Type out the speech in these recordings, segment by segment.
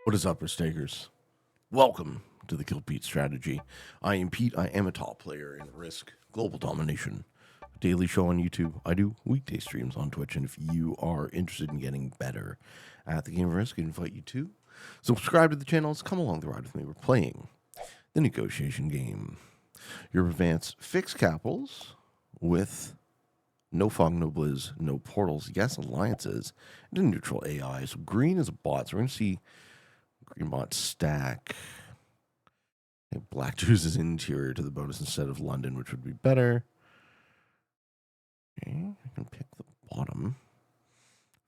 What is up, risk takers? Welcome to the Kill Pete strategy. I am Pete. I am a top player in Risk Global Domination. A daily show on YouTube. I do weekday streams on Twitch, and if you are interested in getting better at the game of Risk, I invite you to subscribe to the channels. Come along the ride with me. We're playing the negotiation game. Your advanced fixed capitals with no fog, no blizz, no portals, yes, alliances, and a neutral AI. So green is a bot. So we're going to see green bot stack. Black chooses interior to the bonus instead of London, which would be better. Okay, I can pick the bottom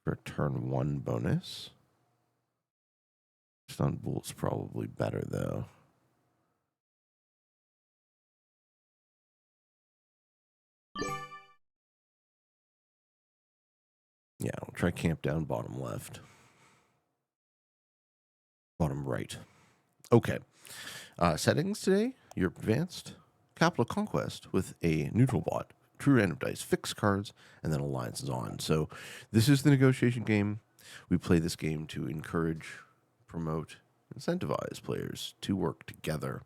for a turn one bonus. Stun Bolt's probably better, though. Yeah, we'll try camp down bottom left. Bottom right. Okay. Settings today, your advanced capital conquest with a neutral bot, true random dice, fixed cards, and then alliances on. So this is the negotiation game. We play this game to encourage, promote, incentivize players to work together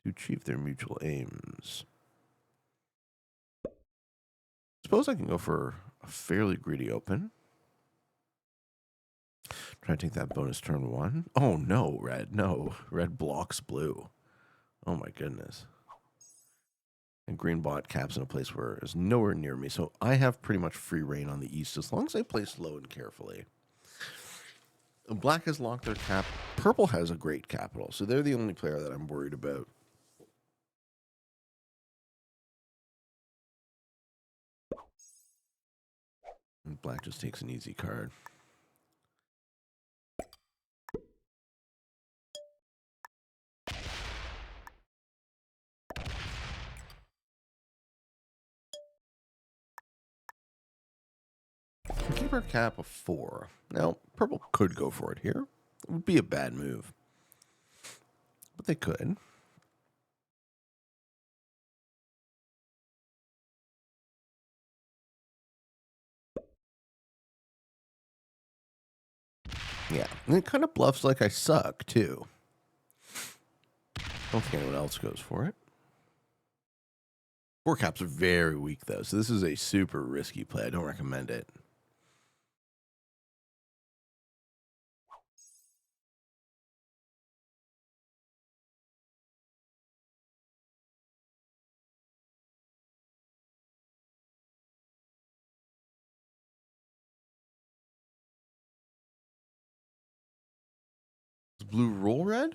to achieve their mutual aims. Suppose I can go for a fairly greedy open. Try to take that bonus turn one. Oh no, red. No. Red blocks blue. Oh my goodness. And green bot caps in a place where it's nowhere near me. So I have pretty much free reign on the east as long as I play slow and carefully. Black has locked their cap. Purple has a great capital. So they're the only player that I'm worried about. And black just takes an easy card. Keep our cap of 4. Now, purple could go for it here. It would be a bad move. But they could. Yeah, and it kind of bluffs like I suck, too. I don't think anyone else goes for it. 4 caps are very weak, though, so this is a super risky play. I don't recommend it. Does blue roll red?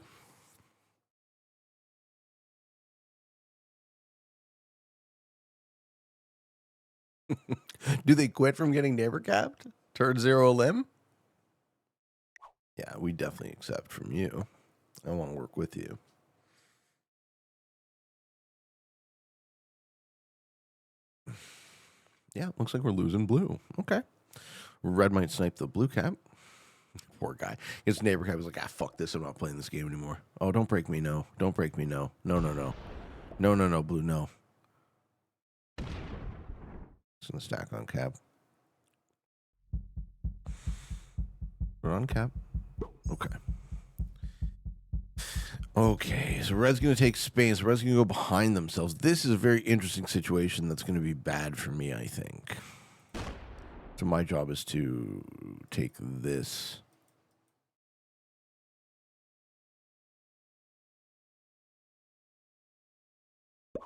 Do they quit from getting neighbor capped? Turn 0 a limb? Yeah, we definitely accept from you. I want to work with you. Yeah, looks like we're losing blue. Okay. Red might snipe the blue cap. Poor guy. His neighbor cap was like, fuck this. I'm not playing this game anymore. Oh, don't break me, no. Don't break me, no. No, no, no. No, no, no, blue, no. It's going to stack on cap. We're on cap. Okay. Okay, so red's going to take space. Red's going to go behind themselves. This is a very interesting situation that's going to be bad for me, I think. So my job is to take this.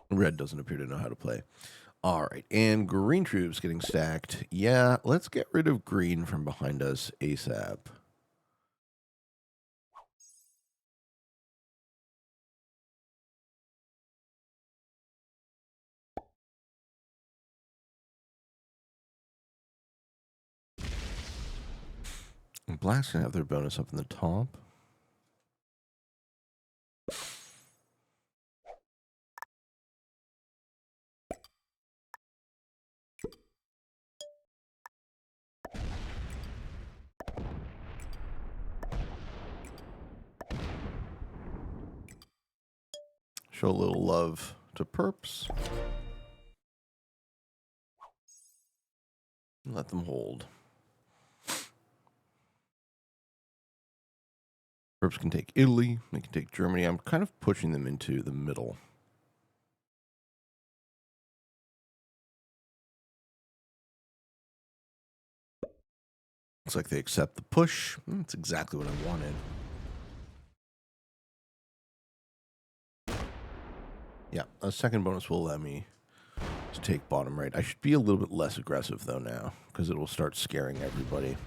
Red doesn't appear to know how to play. All right, and green troops getting stacked. Yeah, let's get rid of green from behind us ASAP. And black's going to have their bonus up in the top. Show a little love to perps. Let them hold. Perps can take Italy. They can take Germany. I'm kind of pushing them into the middle. Looks like they accept the push. That's exactly what I wanted. Yeah, a second bonus will allow me to take bottom right. I should be a little bit less aggressive, though, now, because it will start scaring everybody.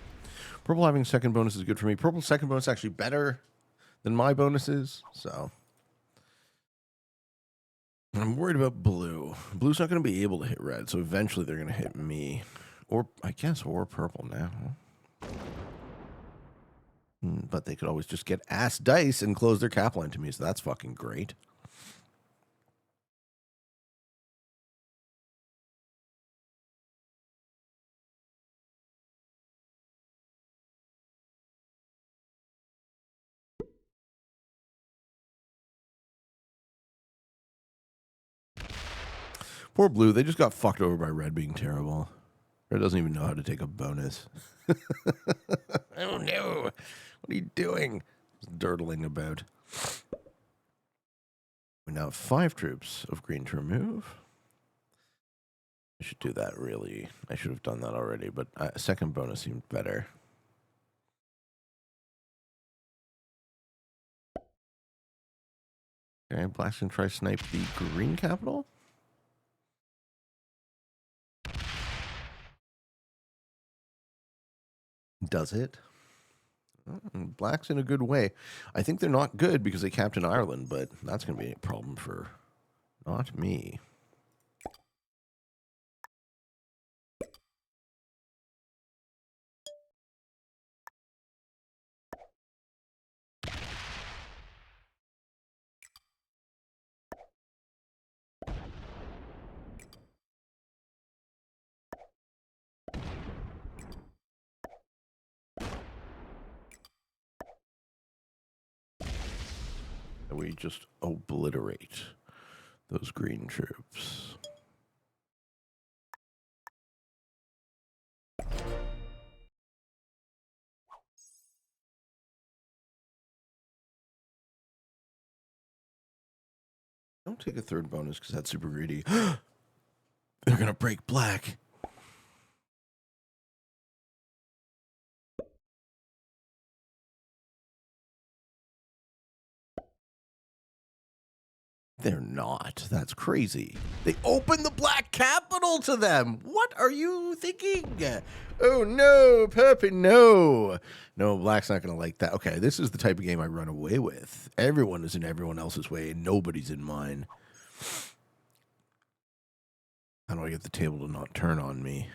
Purple having second bonus is good for me. Purple's second bonus is actually better than my bonuses, so I'm worried about blue. Blue's not going to be able to hit red, so eventually they're going to hit me. Or, I guess, or purple now. But they could always just get ass dice and close their cap line to me, so that's fucking great. Poor blue, they just got fucked over by red being terrible. Red doesn't even know how to take a bonus. Oh no! What are you doing? Just dirtling about. We now have 5 troops of green to remove. I should do that, really. I should have done that already, but a second bonus seemed better. Okay, Black's gonna try snipe the green capital. Does it? Black's in a good way. I think they're not good because they captain Ireland, but that's going to be a problem for not me. We just obliterate those green troops. Don't take a third bonus because that's super greedy. They're going to break black. They're not. That's crazy. They opened the black capital to them. What are you thinking? Oh, no, Pepe, no. No, black's not going to like that. Okay, this is the type of game I run away with. Everyone is in everyone else's way, and nobody's in mine. How do I get the table to not turn on me?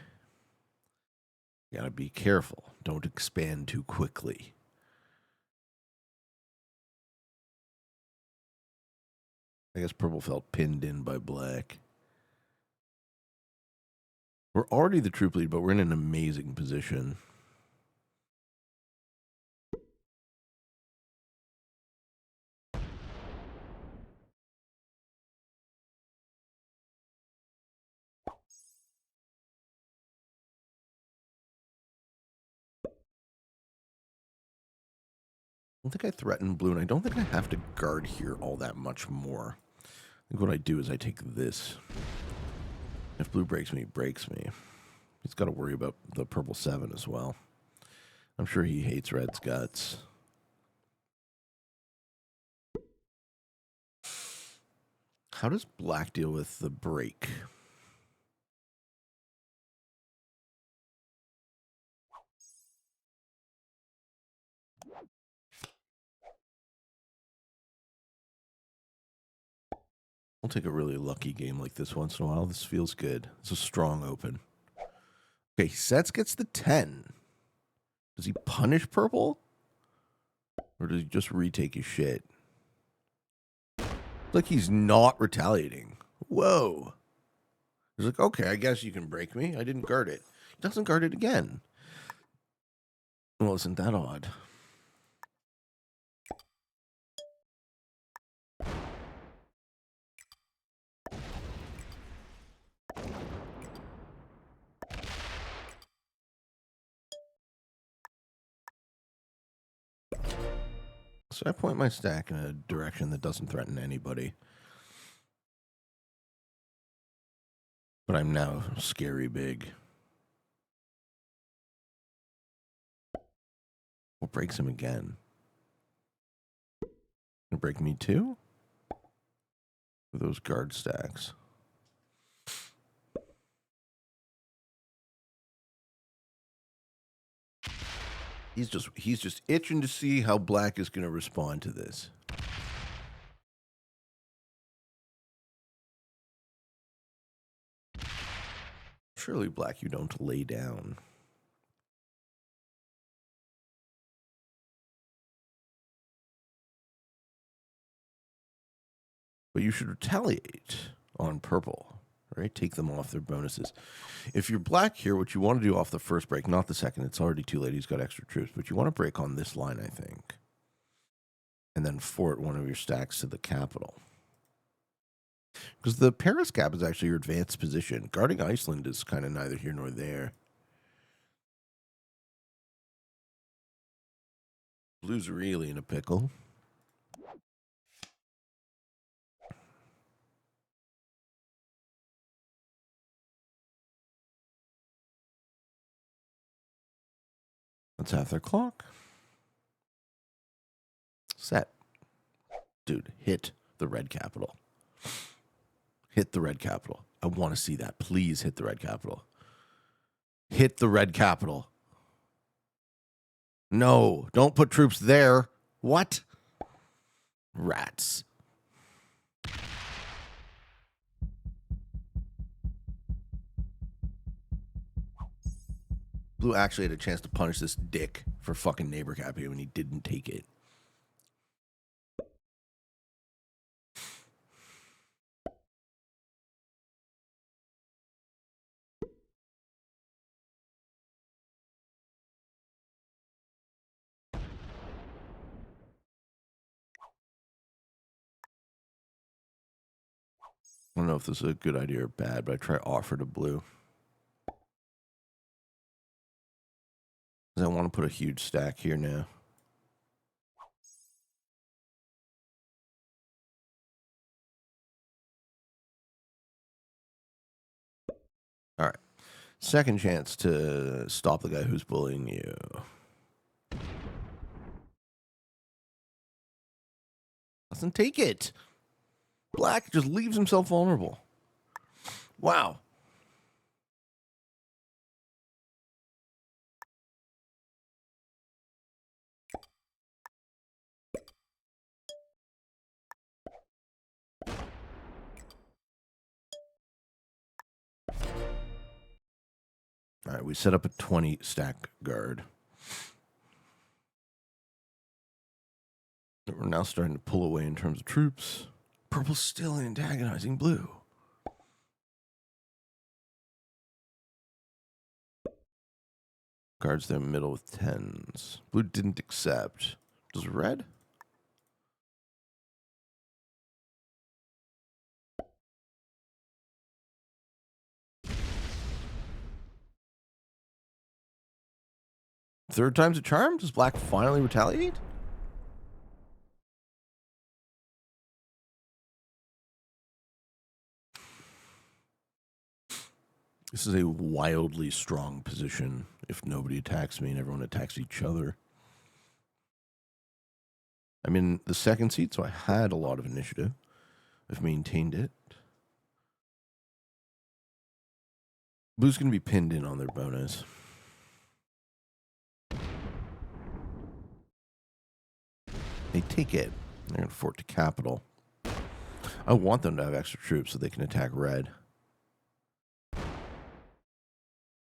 You gotta be careful. Don't expand too quickly. I guess purple felt pinned in by black. We're already the troop lead, but we're in an amazing position. I don't think I threaten blue, and I don't think I have to guard here all that much more. I think what I do is I take this. If blue breaks me, breaks me. He's got to worry about the purple 7 as well. I'm sure he hates red's guts. How does black deal with the break? I'll take a really lucky game like this once in a while. This feels good. It's a strong open. Okay, Sets gets the 10. Does he punish purple? Or does he just retake his shit? Like he's not retaliating. Whoa. He's like, okay, I guess you can break me. I didn't guard it. He doesn't guard it again. Well, isn't that odd? So I point my stack in a direction that doesn't threaten anybody. But I'm now scary big. What breaks him again? Gonna break me too? With those guard stacks. He's just itching to see how black is gonna respond to this. Surely, black, you don't lay down. But you should retaliate on purple, right? Take them off their bonuses. If you're black here, what you want to do off the first break, not the second, it's already too late, he's got extra troops, but you want to break on this line, I think. And then fort one of your stacks to the capital. Because the Paris cap is actually your advanced position. Guarding Iceland is kind of neither here nor there. Blue's really in a pickle. Let's have their clock. Set. Dude, hit the red capital. Hit the red capital. I want to see that. Please hit the red capital. Hit the red capital. No, don't put troops there. What? Rats. Blue actually had a chance to punish this dick for fucking neighbor cap here when he didn't take it. I don't know if this is a good idea or bad, but I try offer to blue. Because I want to put a huge stack here now. All right. Second chance to stop the guy who's bullying you. Doesn't take it. Black just leaves himself vulnerable. Wow. All right, we set up a 20 stack guard. We're now starting to pull away in terms of troops. Purple's still antagonizing blue. Guards their middle with 10s. Blue didn't accept. Does red? Third time's a charm? Does black finally retaliate? This is a wildly strong position if nobody attacks me and everyone attacks each other. I'm in the second seat, so I had a lot of initiative. I've maintained it. Blue's going to be pinned in on their bonus. They take it. They're going to fort to capital. I want them to have extra troops so they can attack red.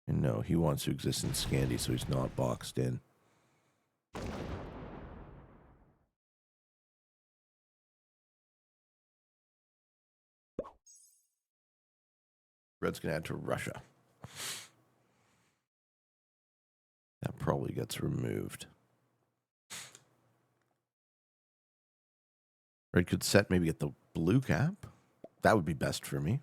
And no, he wants to exist in Scandi, so he's not boxed in. Red's going to add to Russia. That probably gets removed. Red could set, maybe get the blue cap. That would be best for me.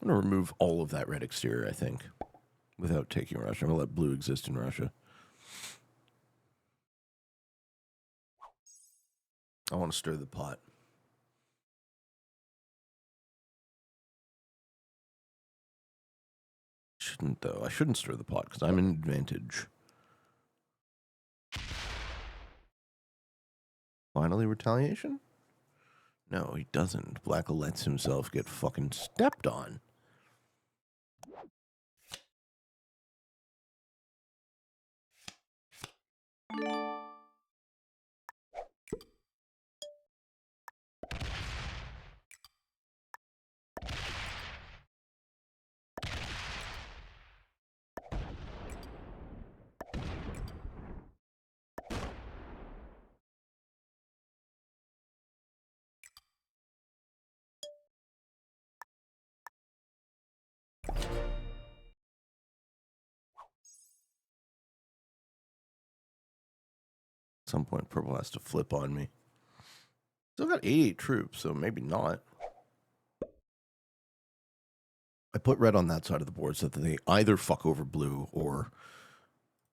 I'm going to remove all of that red exterior, I think, without taking Russia. I'm going to let blue exist in Russia. I want to stir the pot. Shouldn't, though. I shouldn't stir the pot because I'm in advantage. Finally, retaliation? No, he doesn't. Black lets himself get fucking stepped on. At some point, purple has to flip on me. Still got 88 troops, so maybe not. I put red on that side of the board so that they either fuck over blue or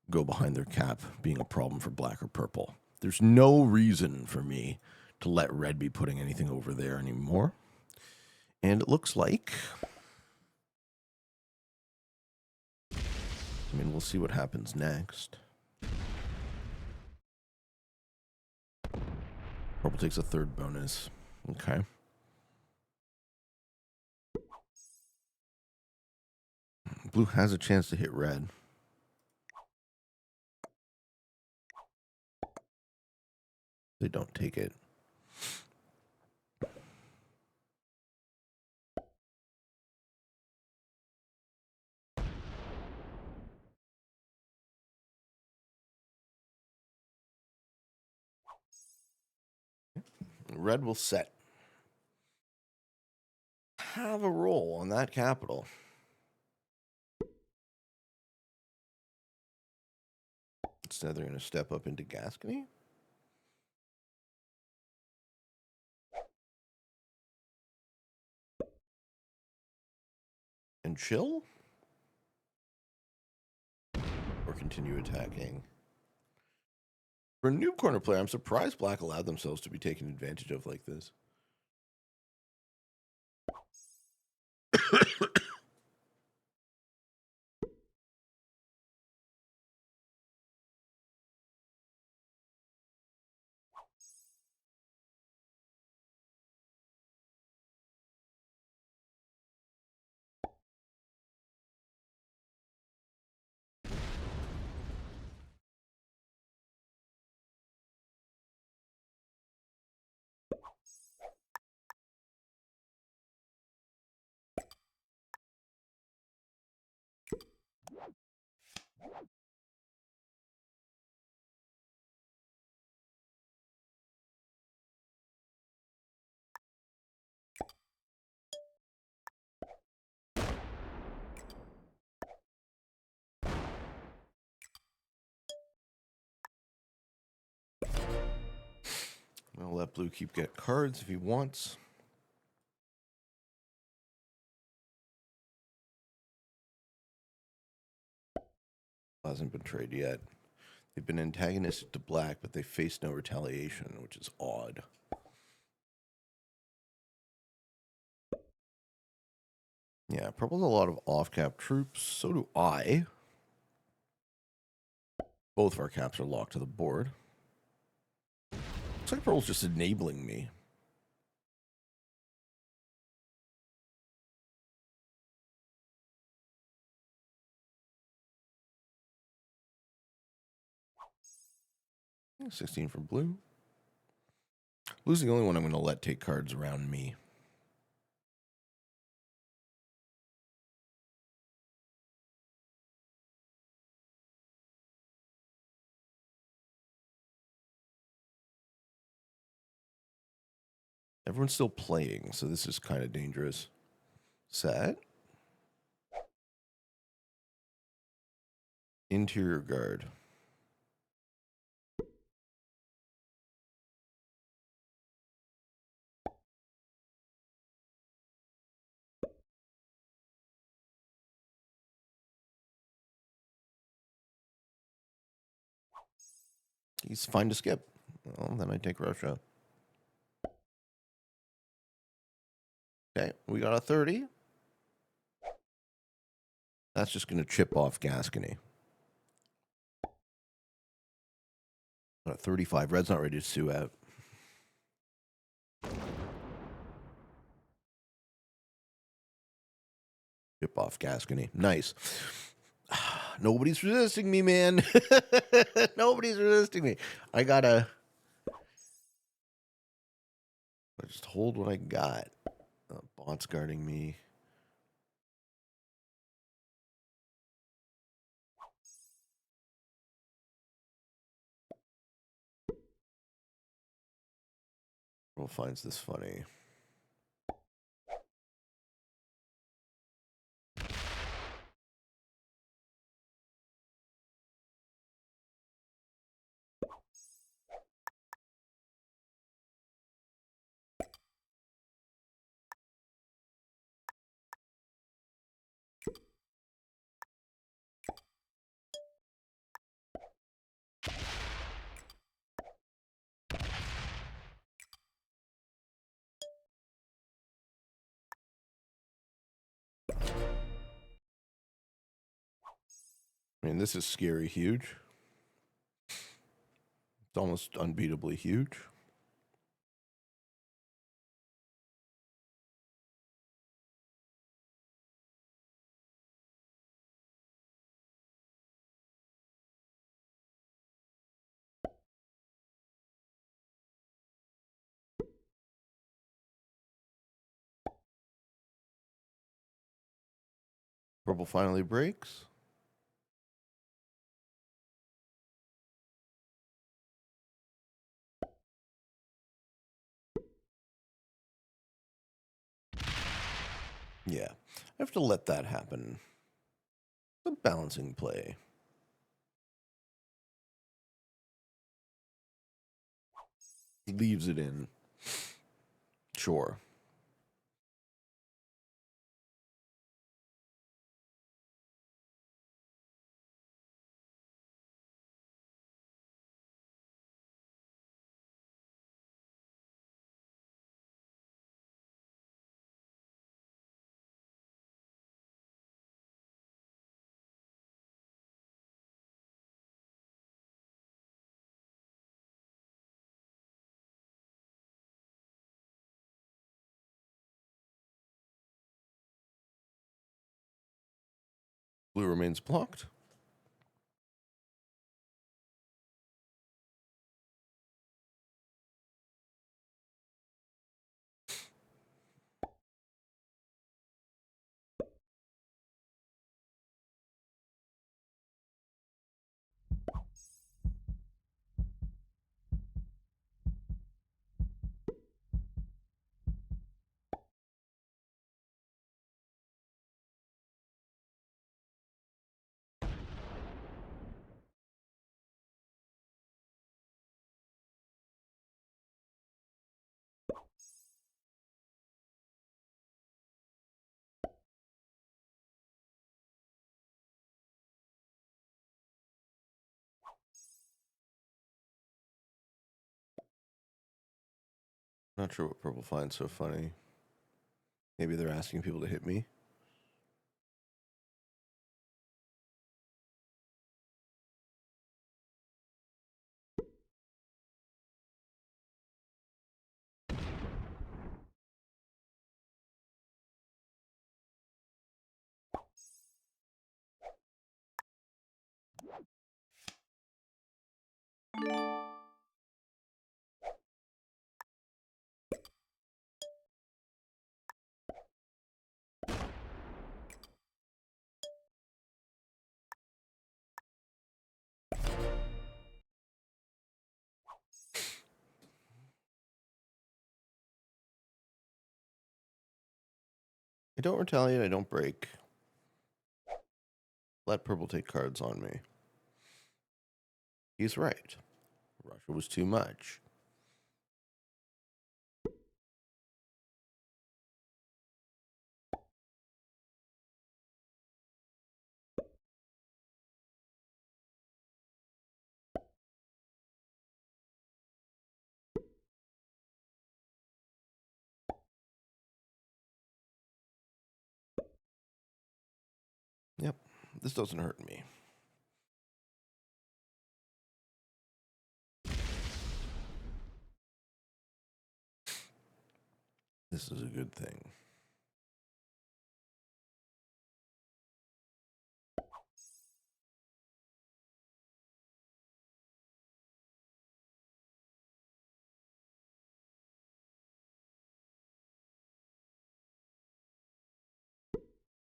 go behind their cap, being a problem for black or purple. There's no reason for me to let red be putting anything over there anymore. And it looks like... I mean, we'll see what happens next. Purple takes a third bonus. Okay. Blue has a chance to hit red. They don't take it. Red will set. Have a roll on that capital. Instead, they're going to step up into Gascony. And chill? Or continue attacking? For a new corner player, I'm surprised black allowed themselves to be taken advantage of like this. I'll let blue keep get cards if he wants. Hasn't been traded yet. They've been antagonistic to black, but they face no retaliation, which is odd. Yeah, purple has a lot of off-cap troops. So do I. Both of our caps are locked to the board. Looks like purple's just enabling me. Yeah, 16 for blue. Blue's the only one I'm going to let take cards around me. Everyone's still playing, so this is kind of dangerous. Set. Interior guard. He's fine to skip. Well, then I take Russia. Okay, we got a 30. That's just going to chip off Gascony. Got a 35. Red's not ready to sue out. Chip off Gascony. Nice. Nobody's resisting me, man. Nobody's resisting me. I just hold what I got. Bot's guarding me. Who finds this funny? I mean, this is scary huge. It's almost unbeatably huge. Purple finally breaks. Yeah, I have to let that happen. The balancing play. Leaves it in. Sure. Blue remains blocked. Not sure what purple finds so funny. Maybe they're asking people to hit me. I don't retaliate, I don't break. Let purple take cards on me. He's right. Russia was too much. Yep, this doesn't hurt me. This is a good thing.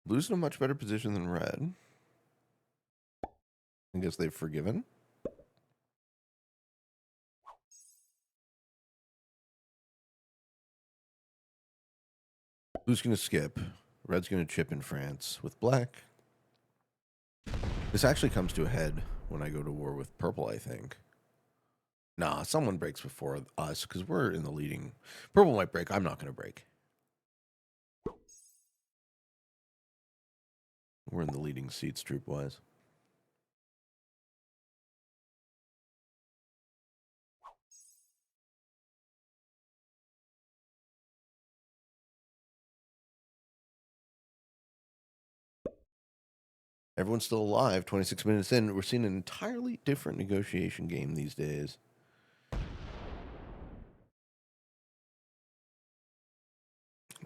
Blue's in a much better position than red. I guess they've forgiven. Blue's going to skip. Red's going to chip in France with black. This actually comes to a head when I go to war with purple, I think. Nah, someone breaks before us because we're in the leading. Purple might break. I'm not going to break. We're in the leading seats, troop-wise. Everyone's still alive. 26 minutes in, we're seeing an entirely different negotiation game these days.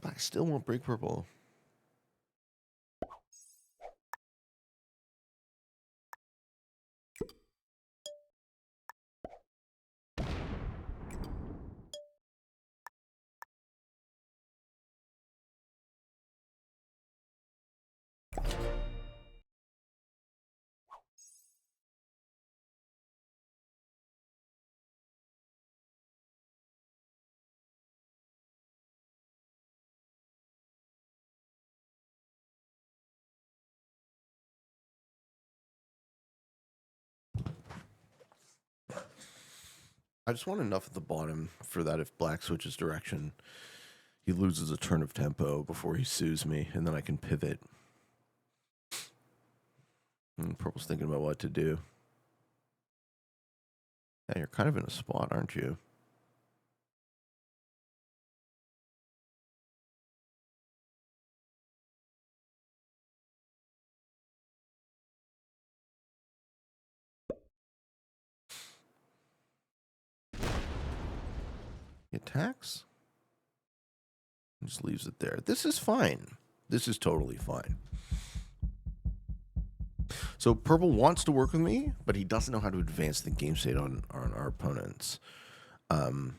Black still won't break purple. I just want enough at the bottom for that if black switches direction, he loses a turn of tempo before he sues me, and then I can pivot. And purple's thinking about what to do. Yeah, you're kind of in a spot, aren't you? He attacks? And just leaves it there. This is fine. This is totally fine. So purple wants to work with me, but he doesn't know how to advance the game state on our opponents. Quite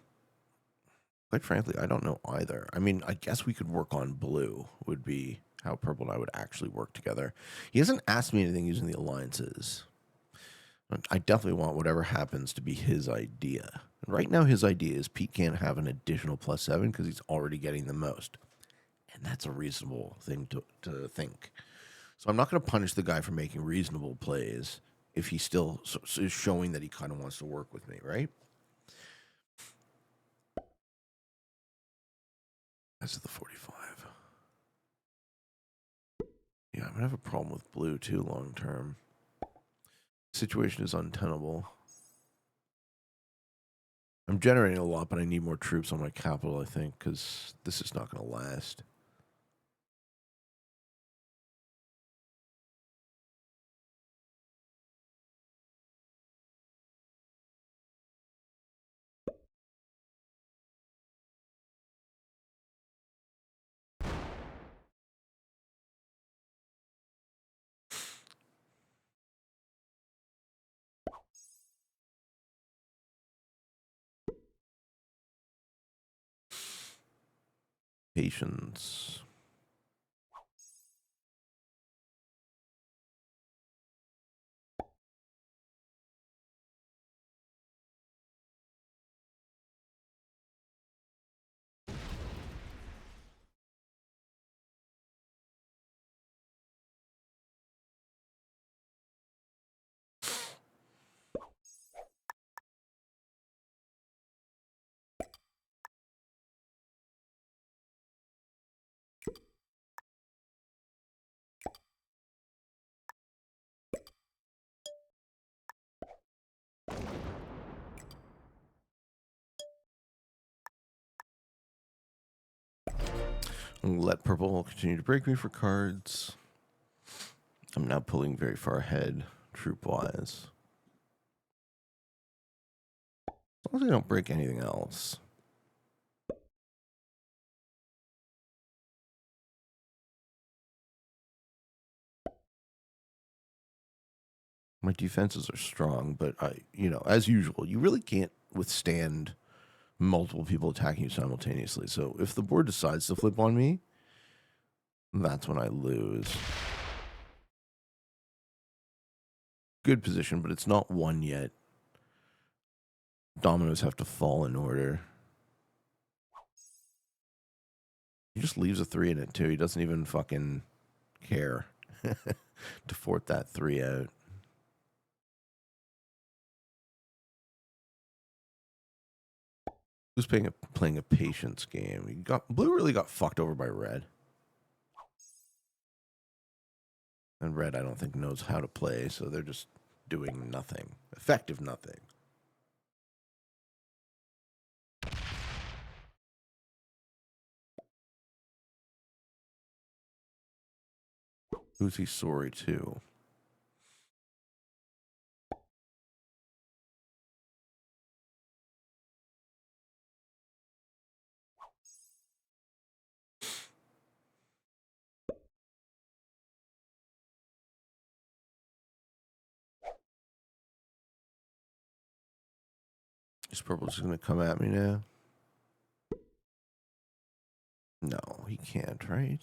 frankly, I don't know either. I mean, I guess we could work on blue, would be how purple and I would actually work together. He hasn't asked me anything using the alliances. I definitely want whatever happens to be his idea. And right now, his idea is Pete can't have an additional +7 because he's already getting the most. And that's a reasonable thing to think. So I'm not going to punish the guy for making reasonable plays if he still is showing that he kind of wants to work with me, right? That's the 45. Yeah, I'm going to have a problem with blue too long term. Situation is untenable. I'm generating a lot, but I need more troops on my capital, I think, because this is not going to last. Patience. Let purple continue to break me for cards. I'm now pulling very far ahead, troop-wise. As long as I don't break anything else. My defenses are strong, but as usual, you really can't withstand multiple people attacking you simultaneously. So if the board decides to flip on me, that's when I lose. Good position, but it's not won yet. Dominoes have to fall in order. He just leaves a 3 in it, too. He doesn't even fucking care to fort that 3 out. Who's playing a patience game? Blue really got fucked over by red. And red, I don't think, knows how to play, so they're just doing nothing. Effective nothing. Who's he sorry to? Is purple just going to come at me now? No, he can't, right?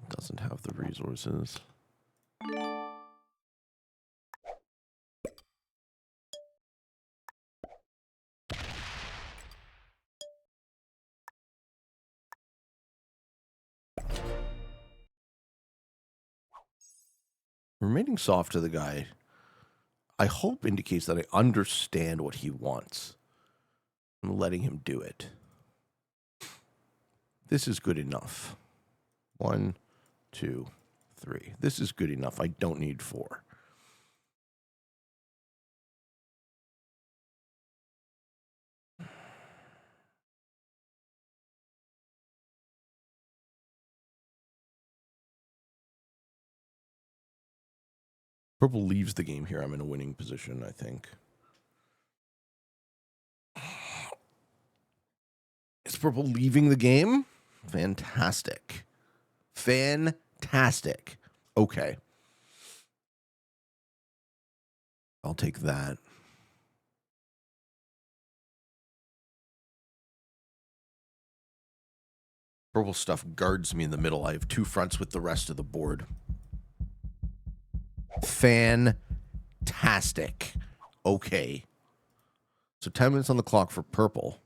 Doesn't have the resources. Remaining soft to the guy, I hope indicates that I understand what he wants. I'm letting him do it. This is good enough. 1, 2, 3. This is good enough. I don't need 4. Purple leaves the game here. I'm in a winning position, I think. Is purple leaving the game? Fantastic. Fantastic. Okay. I'll take that. Purple stuff guards me in the middle. I have 2 fronts with the rest of the board. Fantastic. Okay. So 10 minutes on the clock for purple.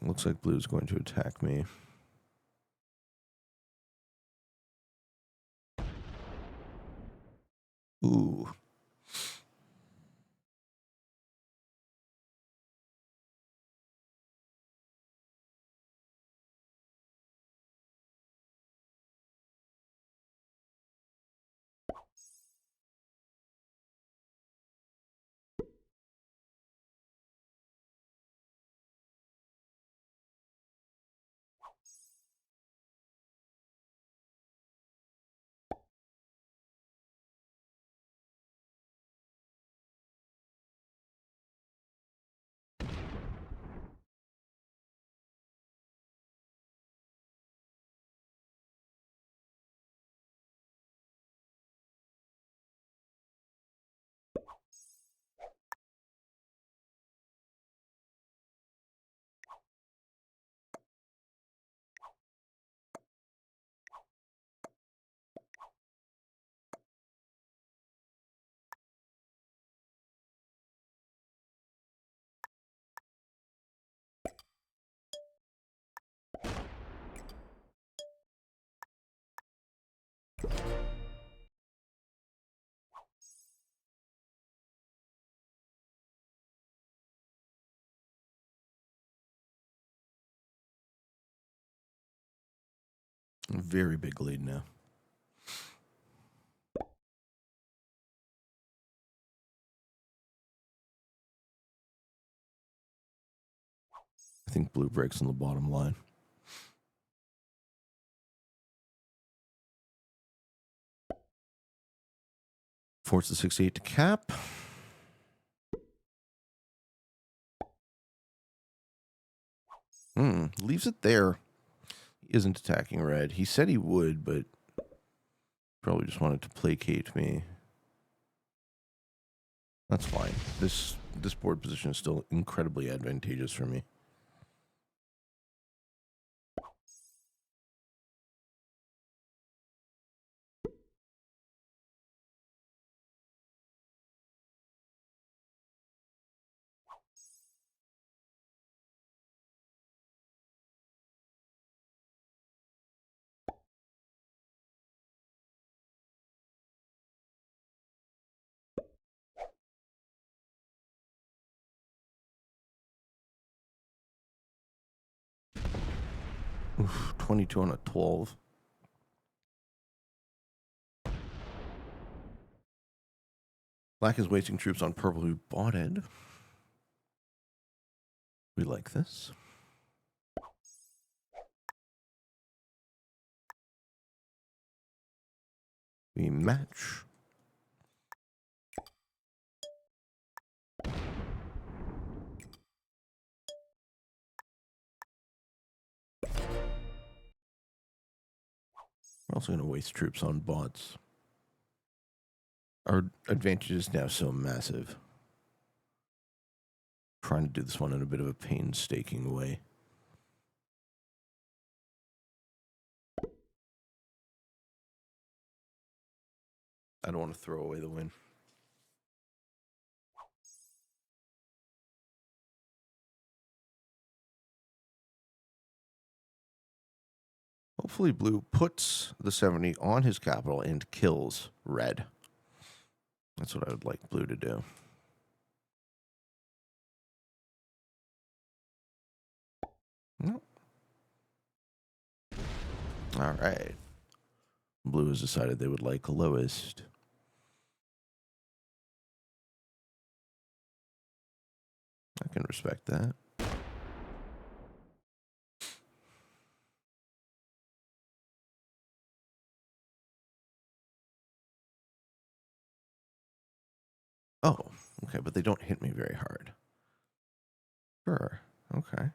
Looks like blue's going to attack me. Ooh. Very big lead now. I think blue breaks on the bottom line. Force the 68 to cap. Leaves it there. He isn't attacking red. He said he would, but probably just wanted to placate me. That's fine. This board position is still incredibly advantageous for me. Oof, 22 on a 12. Black is wasting troops on purple who bought it. We like this. We match. We're also going to waste troops on bots. Our advantage is now so massive. Trying to do this one in a bit of a painstaking way. I don't want to throw away the win. Hopefully blue puts the 70 on his capital and kills red. That's what I would like blue to do. Nope. All right. Blue has decided they would like lowest. I can respect that. Oh, okay, but they don't hit me very hard. Sure, okay.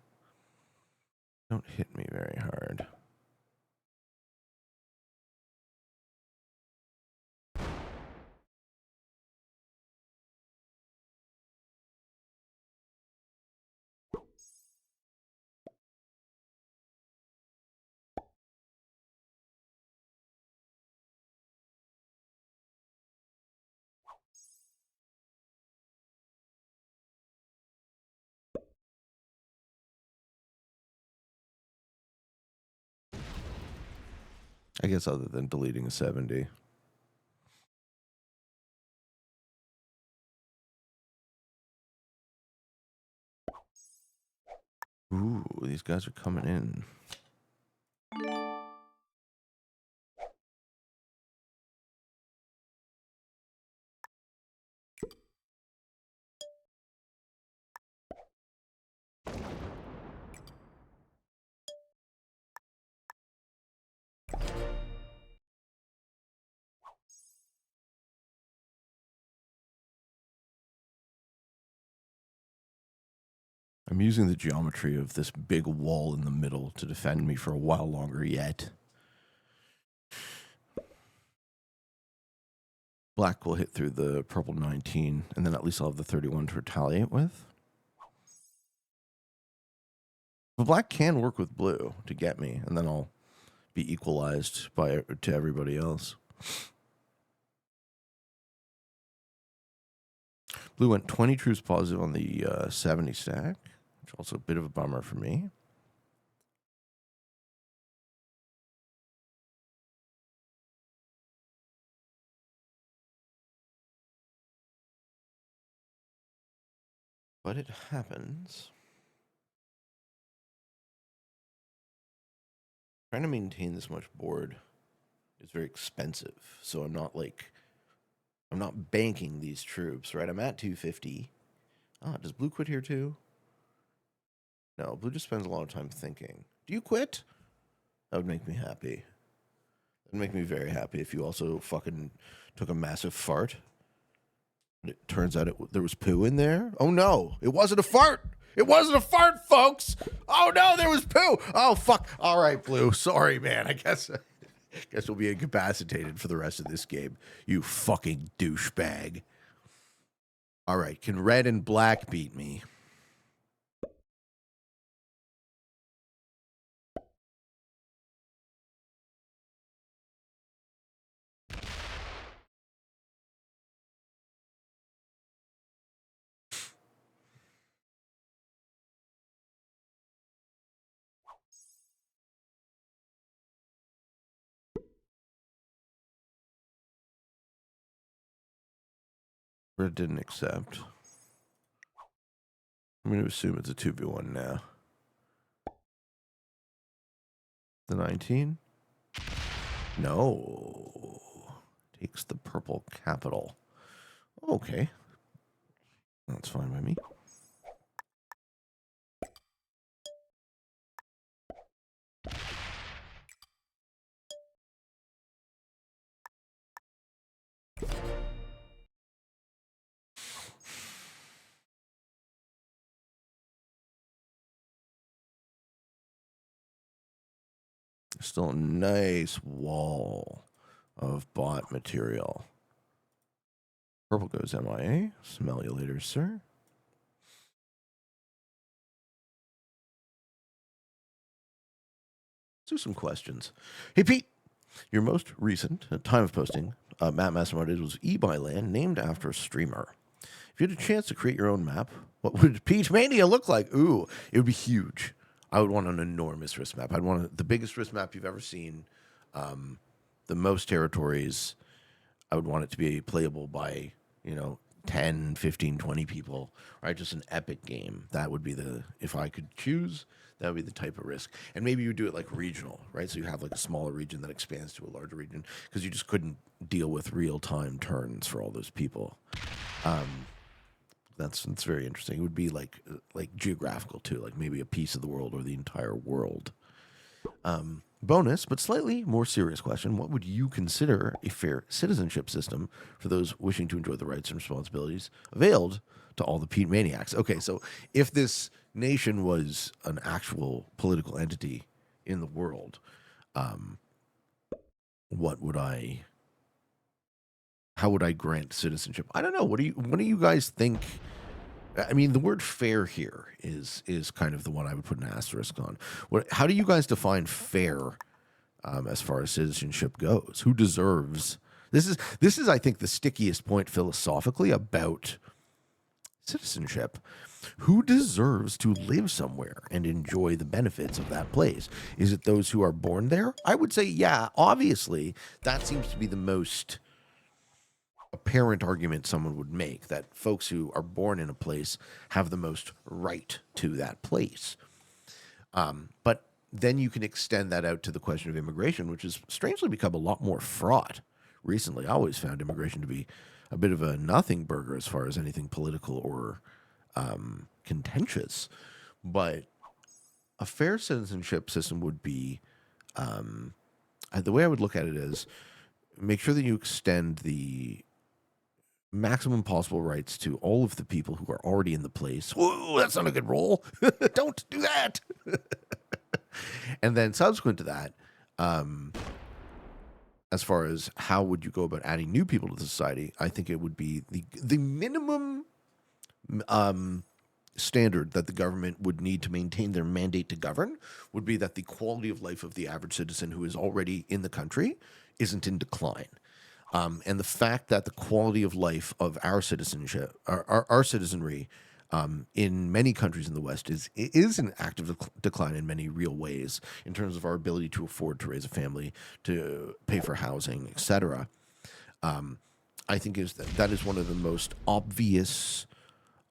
Don't hit me very hard. I guess other than deleting a 70. Ooh, these guys are coming in. I'm using the geometry of this big wall in the middle to defend me for a while longer yet. Black will hit through the purple 19, and then at least I'll have the 31 to retaliate with. But black can work with blue to get me, and then I'll be equalized to everybody else. Blue went 20 troops positive on the 70 stack, which is also a bit of a bummer for me. But it happens. Trying to maintain this much board is very expensive. So I'm not banking these troops, right? I'm at 250. Does blue quit here too? No, blue just spends a lot of time thinking. Do you quit? That would make me happy. That would make me very happy if you also fucking took a massive fart. But it turns out there was poo in there. Oh no, it wasn't a fart. It wasn't a fart, folks. Oh no, there was poo. Oh fuck. All right, blue. Sorry, man. I guess we'll be incapacitated for the rest of this game. You fucking douchebag. All right, can red and black beat me? Red didn't accept. I'm going to assume it's a 2v1 now. The 19? No. Takes the purple capital. Okay. That's fine by me. Still a nice wall of bot material. Purple goes MIA. Smell you later, sir. Let's do some questions. Hey, Pete. Your most recent time of posting, map mastermind was eByland, named after a streamer. If you had a chance to create your own map, what would Peach Mania look like? Ooh, it would be huge. I would want an enormous risk map. I'd want the biggest risk map you've ever seen, the most territories. I would want it to be playable by, 10, 15, 20 people, right? Just an epic game. That would be if I could choose, that would be the type of risk. And maybe you do it like regional, right? So you have like a smaller region that expands to a larger region because you just couldn't deal with real-time turns for all those people. That's very interesting. It would be like geographical too, like maybe a piece of the world or the entire world. Bonus, but slightly more serious question. What would you consider a fair citizenship system for those wishing to enjoy the rights and responsibilities availed to all the Pete Maniacs? Okay, so if this nation was an actual political entity in the world, how would I grant citizenship? I don't know. What do you guys think? I mean, the word fair here is kind of the one I would put an asterisk on. How do you guys define fair as far as citizenship goes? Who deserves? This is, I think, the stickiest point philosophically about citizenship. Who deserves to live somewhere and enjoy the benefits of that place? Is it those who are born there? I would say, yeah, obviously, that seems to be the most apparent argument someone would make, that folks who are born in a place have the most right to that place. But then you can extend that out to the question of immigration, which has strangely become a lot more fraught recently. I always found immigration to be a bit of a nothing burger as far as anything political or contentious. But a fair citizenship system would be, the way I would look at it is, make sure that you extend the maximum possible rights to all of the people who are already in the place. Whoa, that's not a good roll. Don't do that. And then subsequent to that, as far as how would you go about adding new people to the society, I think it would be the minimum standard that the government would need to maintain their mandate to govern would be that the quality of life of the average citizen who is already in the country isn't in decline. And the fact that the quality of life of our citizenship, our citizenry, in many countries in the West is in active decline in many real ways in terms of our ability to afford to raise a family, to pay for housing, etc. I think that is one of the most obvious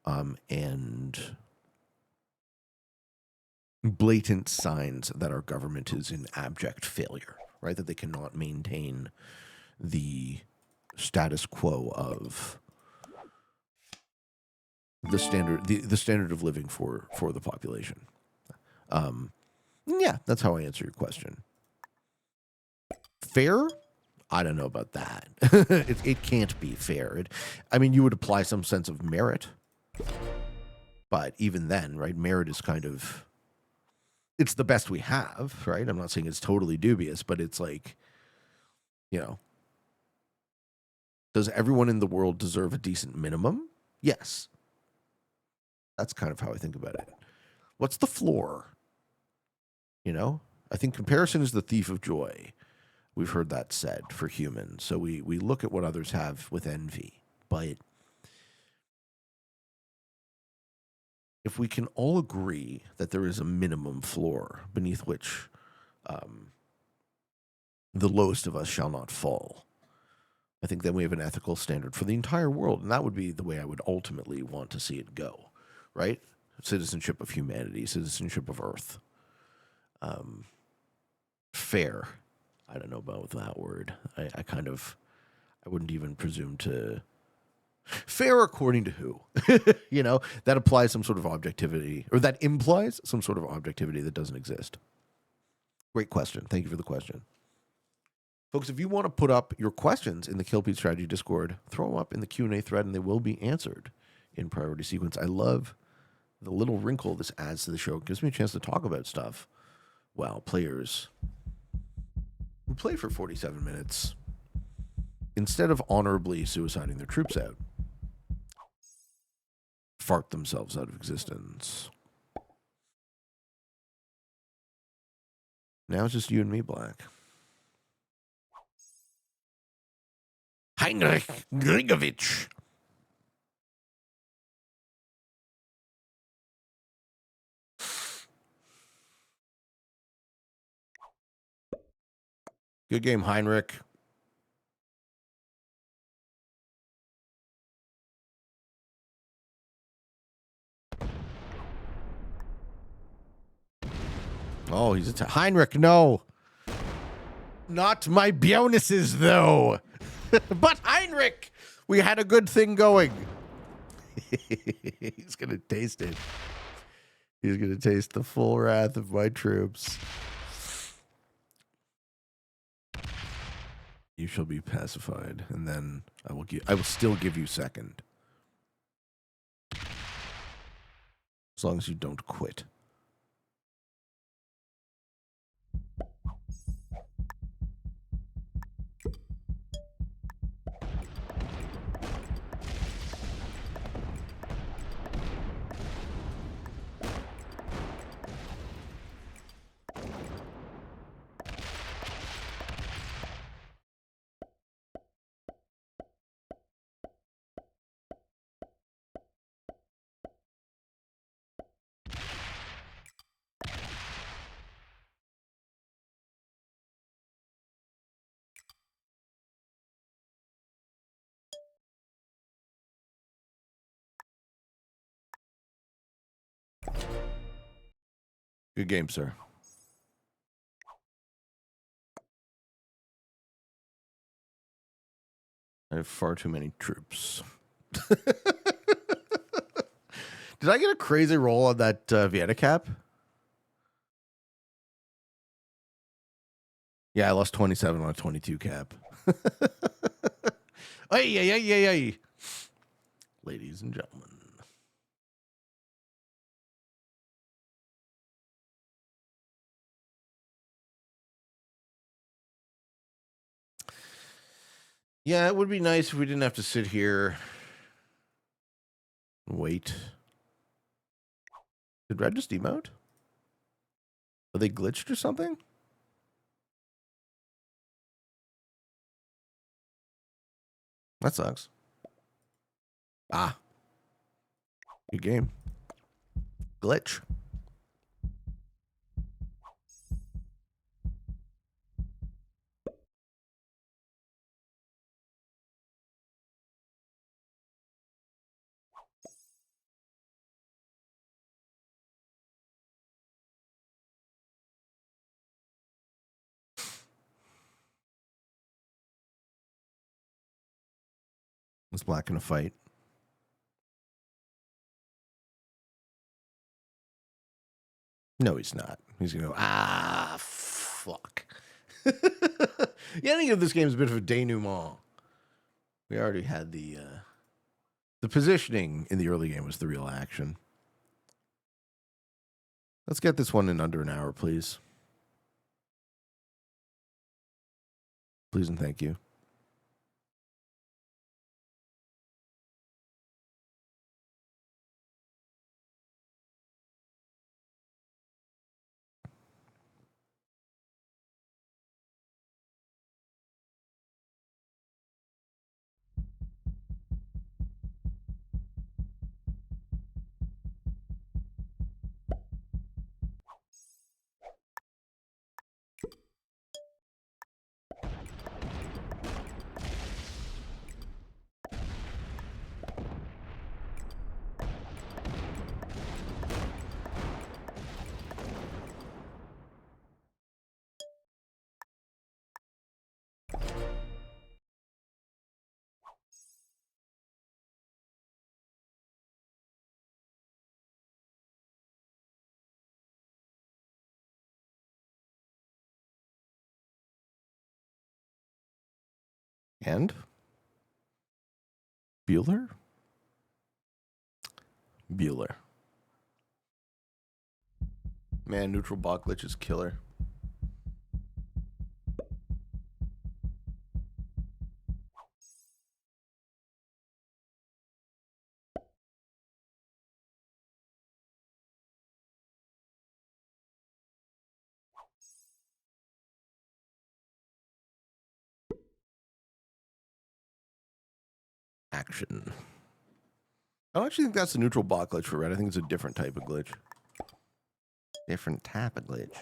and blatant signs that our government is in abject failure, right? That they cannot maintain the status quo of the standard of living for the population. Yeah, that's how I answer your question. Fair? I don't know about that. It can't be fair. I mean, you would apply some sense of merit, but even then, right? Merit is kind of, it's the best we have, right? I'm not saying it's totally dubious, but it's like, you know, does everyone in the world deserve a decent minimum? Yes. That's kind of how I think about it. What's the floor? You know, I think comparison is the thief of joy. We've heard that said for humans. So we look at what others have with envy. But if we can all agree that there is a minimum floor beneath which the lowest of us shall not fall, I think then we have an ethical standard for the entire world. And that would be the way I would ultimately want to see it go, right? Citizenship of humanity, citizenship of Earth. Fair. I don't know about that word. I wouldn't even presume to. Fair according to who? You know, that applies some sort of objectivity, or that implies some sort of objectivity that doesn't exist. Great question. Thank you for the question. Folks, if you want to put up your questions in the Kill Pete Strategy Discord, throw them up in the Q&A thread and they will be answered in priority sequence. I love the little wrinkle this adds to the show. It gives me a chance to talk about stuff while players who play for 47 minutes, instead of honorably suiciding their troops out, fart themselves out of existence. Now it's just you and me, Black. Heinrich Grigovich. Good game, Heinrich. Oh, he's Heinrich, no. Not my bonuses, though. But Heinrich, we had a good thing going. He's going to taste it. He's going to taste the full wrath of my troops. You shall be pacified, and then I will still give you second. As long as you don't quit. Good game, sir. I have far too many troops. Did I get a crazy roll on that Vienna cap? Yeah, I lost 27 on a 22 cap. Ay. Ladies and gentlemen. Yeah, it would be nice if we didn't have to sit here and wait. Did Red just emote? Are they glitched or something? That sucks. Ah. Good game. Glitch. Is black going to fight? No, he's not. He's going to go, fuck. The ending of this game is a bit of a denouement. We already had the positioning in the early game was the real action. Let's get this one in under an hour, please. Please and thank you. And Bueller? Bueller. Man, neutral bot glitch is killer. Action. I don't actually think that's a neutral bot glitch for red. I think it's a different type of glitch. Different type of glitch.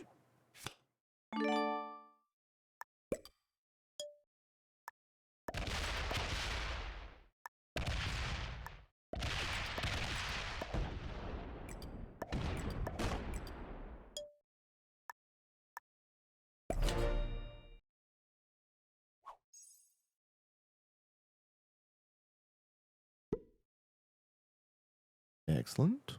Excellent.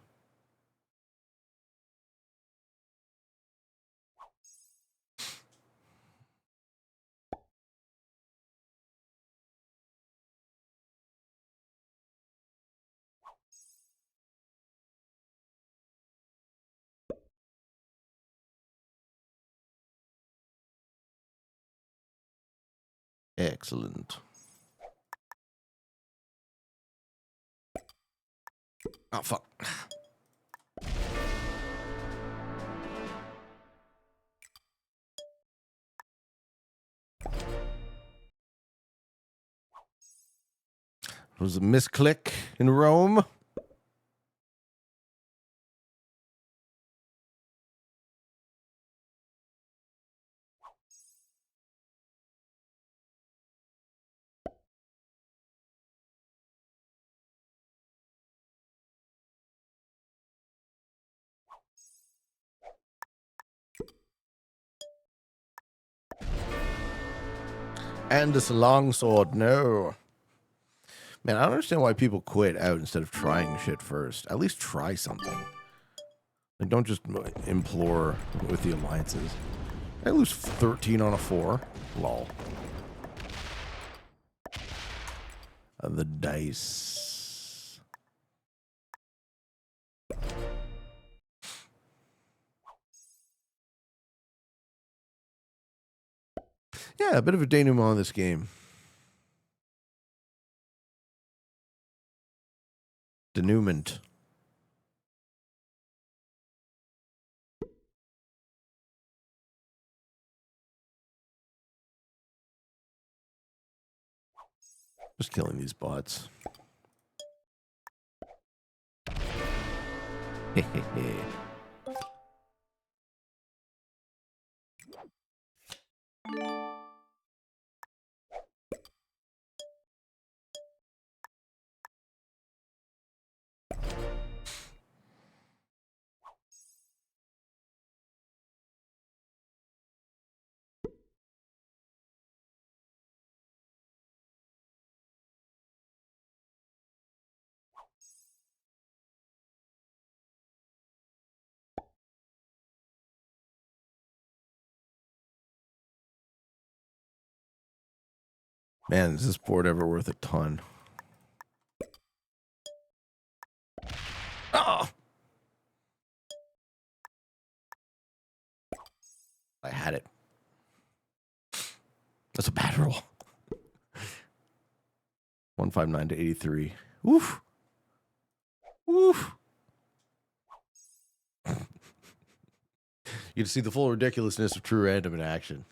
Excellent. Oh, fuck. It was a misclick in Rome. And this longsword, no. Man, I don't understand why people quit out instead of trying shit first. At least try something. And don't just implore with the alliances. I lose 13 on a 4. Lol. The dice. Yeah, a bit of a denouement in this game. Denouement. Just killing these bots. Man, is this board ever worth a ton? Oh! I had it. That's a bad roll. 159 to 83. Woof. Woof. You can see the full ridiculousness of true random in action.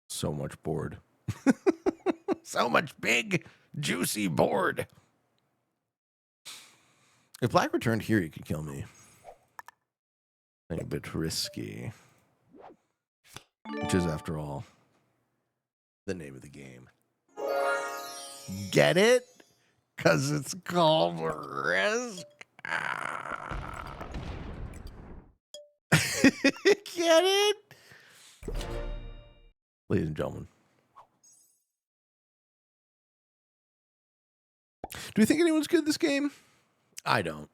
So much board. So much big, juicy board. If black returned here, he could kill me. A bit risky. Which is, after all, the name of the game. Get it? Because it's called Risk. Get it? Ladies and gentlemen. Do you think anyone's good at this game? I don't.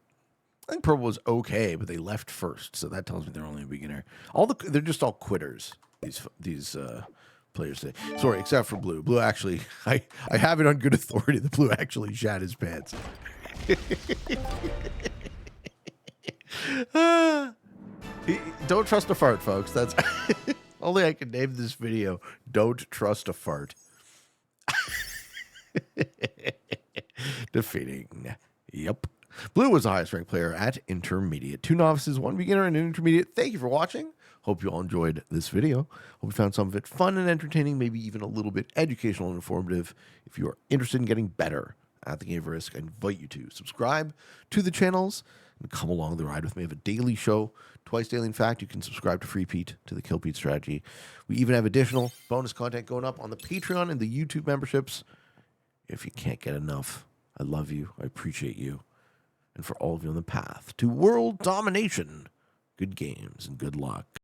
I think purple was okay, but they left first, so that tells me they're only a beginner. They're just all quitters. These players today. Sorry, except for blue. Blue actually, I have it on good authority. The blue actually shat his pants. Don't trust a fart, folks. That's only I can name this video. Don't trust a fart. Defeating. Yep. Blue was the highest ranked player at intermediate. 2 novices, 1 beginner, and an intermediate. Thank you for watching. Hope you all enjoyed this video. Hope you found some of it fun and entertaining, maybe even a little bit educational and informative. If you are interested in getting better at the game of Risk, I invite you to subscribe to the channels and come along the ride with me. I have a daily show, twice daily. In fact, you can subscribe to Free Pete, to the Kill Pete strategy. We even have additional bonus content going up on the Patreon and the YouTube memberships. If you can't get enough, I love you. I appreciate you. And for all of you on the path to world domination, good games and good luck.